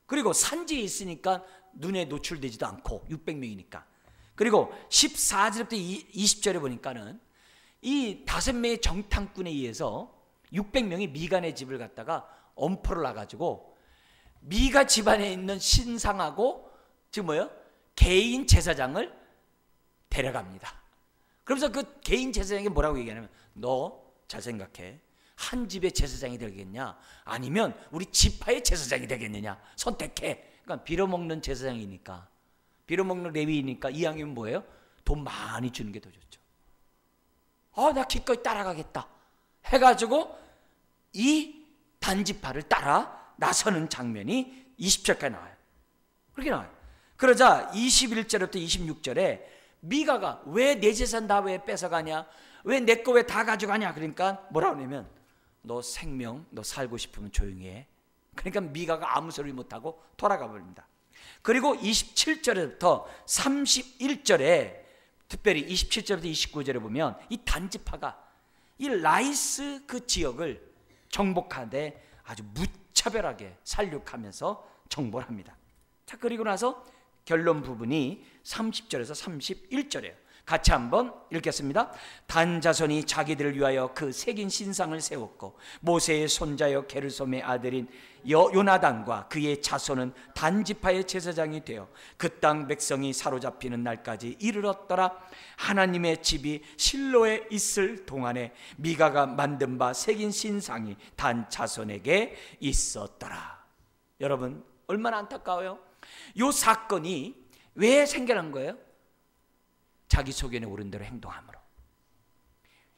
그리고 산지에 있으니까 눈에 노출되지도 않고 600명이니까. 그리고 14절부터 20절에 보니까는 이 5명의 정탐꾼에 의해서 600명이 미간의 집을 갔다가 엄포를 놔가지고 미가 집안에 있는 신상하고 지금 뭐예요? 개인 제사장을 데려갑니다. 그러면서 그 개인 제사장에게 뭐라고 얘기하냐면, 너 잘 생각해. 한 집의 제사장이 되겠냐, 아니면 우리 지파의 제사장이 되겠느냐, 선택해. 그러니까 빌어먹는 제사장이니까, 빌어먹는 레위이니까 이왕이면 뭐예요? 돈 많이 주는 게 더 좋죠. 나 기꺼이 따라가겠다 해가지고 이 단지파를 따라 나서는 장면이 20절까지 나와요. 그렇게 나와요. 그러자 21절부터 26절에 미가가 왜 내 재산 다 왜 뺏어가냐, 왜 내 거 왜 다 가져가냐, 그러니까 뭐라고 하냐면, 너 생명, 너 살고 싶으면 조용히 해. 그러니까 미가가 아무 소리 못하고 돌아가 버립니다. 그리고 27절부터 31절에, 특별히 27절부터 29절에 보면 이 단지파가 이 라이스 그 지역을 정복하는데 아주 무차별하게 살육하면서 정복을 합니다. 자, 그리고 나서 결론 부분이 30절에서 31절이에요. 같이 한번 읽겠습니다. 단 자손이 자기들을 위하여 그 새긴 신상을 세웠고 모세의 손자여 게르솜의 아들인 요나단과 그의 자손은 단지파의 제사장이 되어 그 땅 백성이 사로잡히는 날까지 이르렀더라. 하나님의 집이 실로에 있을 동안에 미가가 만든 바 새긴 신상이 단 자손에게 있었더라. 여러분, 얼마나 안타까워요. 이 사건이 왜 생겨난 거예요? 자기 소견에 오른 대로 행동함으로,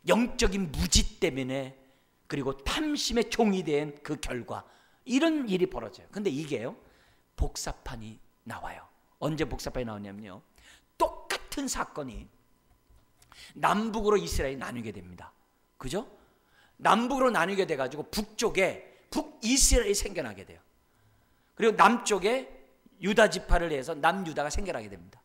영적인 무지 때문에, 그리고 탐심의 종이 된 그 결과 이런 일이 벌어져요. 근데 이게요, 복사판이 나와요. 언제 복사판이 나오냐면요, 똑같은 사건이 남북으로 이스라엘이 나뉘게 됩니다. 그죠? 남북으로 나뉘게 돼가지고 북쪽에 북이스라엘이 생겨나게 돼요. 그리고 남쪽에 유다 지파를 해서 남유다가 생겨나게 됩니다.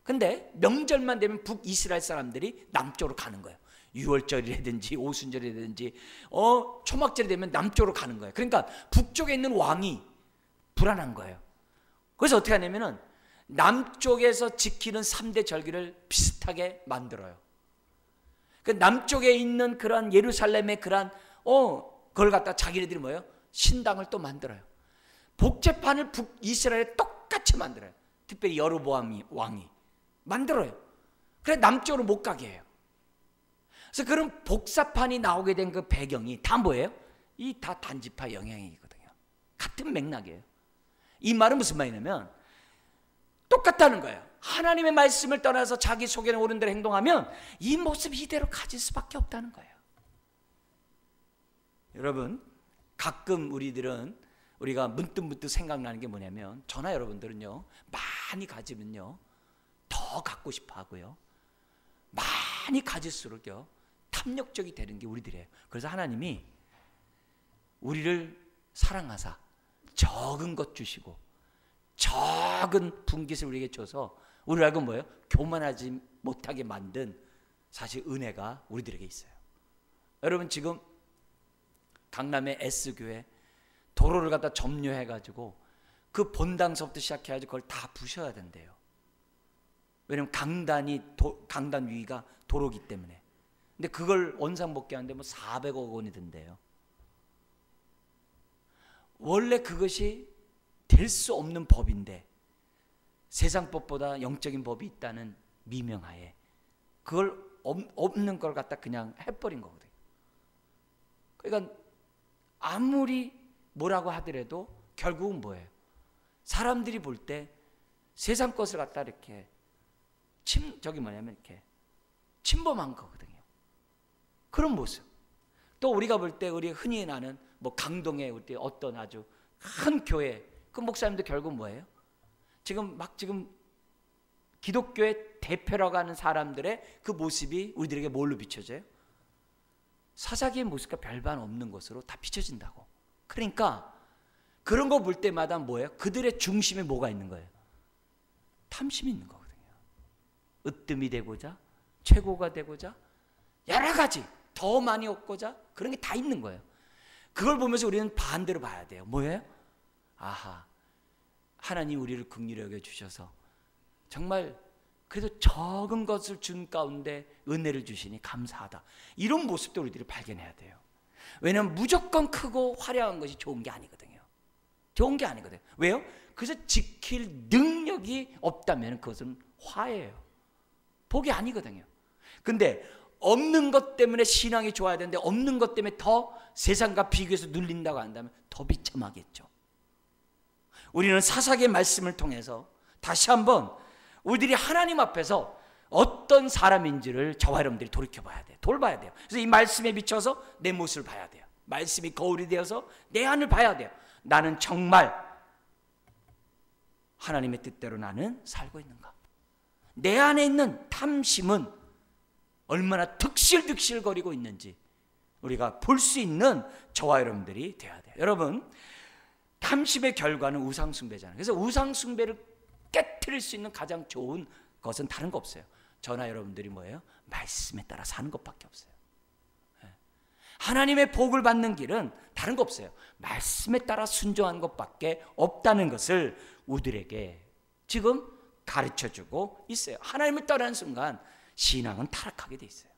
근데 명절만 되면 북이스라엘 사람들이 남쪽으로 가는 거예요. 유월절이라든지 오순절이라든지 초막절이 되면 남쪽으로 가는 거예요. 그러니까 북쪽에 있는 왕이 불안한 거예요. 그래서 어떻게 하냐면은 남쪽에서 지키는 3대 절기를 비슷하게 만들어요. 그 남쪽에 있는 그런 예루살렘의 그런 그걸 갖다 자기네들이 뭐예요? 신당을 또 만들어요. 복제판을 북이스라엘에 똑같이 만들어요. 특별히 여로보암 왕이 만들어요. 그래 남쪽으로 못 가게 해요. 그래서 그런 복사판이 나오게 된 그 배경이 다 뭐예요? 이 다 단지파 영향이거든요. 같은 맥락이에요. 이 말은 무슨 말이냐면 똑같다는 거예요. 하나님의 말씀을 떠나서 자기 속에는 옳은 대로 행동하면 이 모습 이대로 가질 수밖에 없다는 거예요. 여러분, 가끔 우리가 문득문득 생각나는 게 뭐냐면, 저나 여러분들은요, 많이 가지면요 더 갖고 싶어 하고요, 많이 가질수록요 탐욕적이 되는 게 우리들이에요. 그래서 하나님이 우리를 사랑하사 적은 것 주시고 적은 분깃을 우리에게 줘서 우리를 알고 뭐예요? 교만하지 못하게 만든 사실 은혜가 우리들에게 있어요. 여러분, 지금 강남의 S교회 도로를 갖다 점유해가지고 그 본당서부터 시작해가지고 그걸 다 부셔야 된대요. 왜냐면 강단 위가 도로기 때문에. 근데 그걸 원상복귀하는데 뭐 400억 원이 든대요. 원래 그것이 될 수 없는 법인데 세상 법보다 영적인 법이 있다는 미명하에 그걸 없는 걸 갖다 그냥 해버린 거거든요. 그러니까 아무리 뭐라고 하더라도 결국은 뭐예요? 사람들이 볼 때 세상 것을 갖다 이렇게 이렇게 침범한 거거든요. 그런 모습. 또 우리가 볼 때 우리 흔히 나는 뭐 강동에 어떤 아주 큰 교회 그 목사님도 결국 뭐예요? 지금 기독교의 대표라고 하는 사람들의 그 모습이 우리들에게 뭘로 비춰져요? 사사기의 모습과 별반 없는 것으로 다 비춰진다고. 그러니까 그런 거 볼 때마다 뭐예요? 그들의 중심에 뭐가 있는 거예요? 탐심이 있는 거거든요. 으뜸이 되고자, 최고가 되고자, 여러 가지 더 많이 얻고자, 그런 게 다 있는 거예요. 그걸 보면서 우리는 반대로 봐야 돼요. 뭐예요? 아하, 하나님 우리를 긍휼히 여겨주셔서 정말 그래도 적은 것을 준 가운데 은혜를 주시니 감사하다. 이런 모습도 우리들이 발견해야 돼요. 왜냐하면 무조건 크고 화려한 것이 좋은 게 아니거든요. 좋은 게 아니거든요. 왜요? 그래서 지킬 능력이 없다면 그것은 화예요. 복이 아니거든요. 근데 없는 것 때문에 신앙이 좋아야 되는데 없는 것 때문에 더 세상과 비교해서 눌린다고 한다면 더 비참하겠죠. 우리는 사사기의 말씀을 통해서 다시 한번 우리들이 하나님 앞에서 어떤 사람인지를 저와 여러분들이 돌이켜봐야 돼요. 돌봐야 돼요. 그래서 이 말씀에 비춰서 내 모습을 봐야 돼요. 말씀이 거울이 되어서 내 안을 봐야 돼요. 나는 정말 하나님의 뜻대로 나는 살고 있는가? 내 안에 있는 탐심은 얼마나 득실득실거리고 있는지 우리가 볼 수 있는 저와 여러분들이 되어야 돼요. 여러분, 탐심의 결과는 우상숭배잖아요. 그래서 우상숭배를 깨트릴 수 있는 가장 좋은 것은 다른 거 없어요. 저나 여러분들이 뭐예요? 말씀에 따라 사는 것밖에 없어요. 하나님의 복을 받는 길은 다른 거 없어요. 말씀에 따라 순종하는 것밖에 없다는 것을 우리들에게 지금 가르쳐주고 있어요. 하나님을 떠나는 순간 신앙은 타락하게 돼 있어요.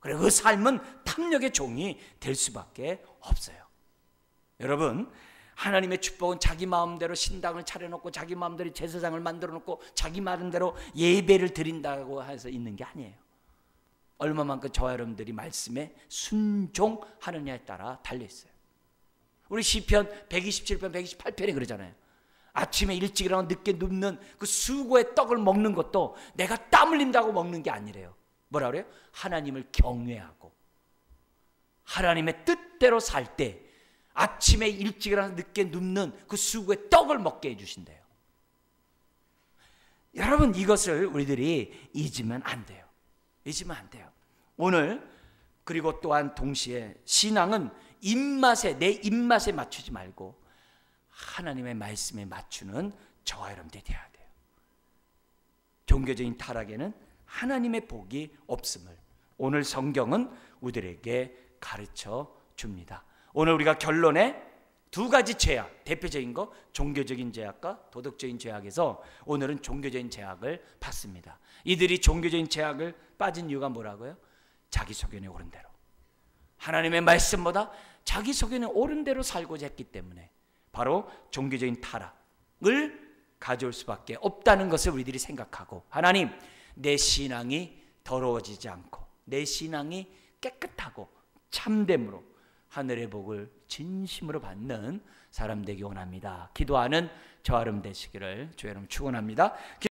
그리고 그 삶은 탐욕의 종이 될 수밖에 없어요. 여러분, 하나님의 축복은 자기 마음대로 신당을 차려놓고 자기 마음대로 제사장을 만들어놓고 자기 마음대로 예배를 드린다고 해서 있는 게 아니에요. 얼마만큼 저와 여러분들이 말씀에 순종하느냐에 따라 달려있어요. 우리 시편 127편 128편에 그러잖아요. 아침에 일찍 일어나고 늦게 눕는 그 수고의 떡을 먹는 것도 내가 땀 흘린다고 먹는 게 아니래요. 뭐라 그래요? 하나님을 경외하고 하나님의 뜻대로 살 때 아침에 일찍 일어나서 늦게 눕는 그 수고의 떡을 먹게 해주신대요. 여러분, 이것을 우리들이 잊으면 안 돼요. 잊으면 안 돼요. 오늘 그리고 또한 동시에 신앙은 내 입맛에 맞추지 말고 하나님의 말씀에 맞추는 저와 여러분들이 되어야 돼요. 종교적인 타락에는 하나님의 복이 없음을 오늘 성경은 우리들에게 가르쳐 줍니다. 오늘 우리가 결론에 두 가지 죄악, 대표적인 거 종교적인 죄악과 도덕적인 죄악에서 오늘은 종교적인 죄악을 봤습니다. 이들이 종교적인 죄악을 빠진 이유가 뭐라고요? 자기 소견에 옳은 대로, 하나님의 말씀보다 자기 소견에 옳은 대로 살고자 했기 때문에 바로 종교적인 타락을 가져올 수밖에 없다는 것을 우리들이 생각하고, 하나님, 내 신앙이 더러워지지 않고 내 신앙이 깨끗하고 참됨으로 하늘의 복을 진심으로 받는 사람 되기 원합니다. 기도하는 저와 여러분 되시기를 주의 이름으로 축원합니다.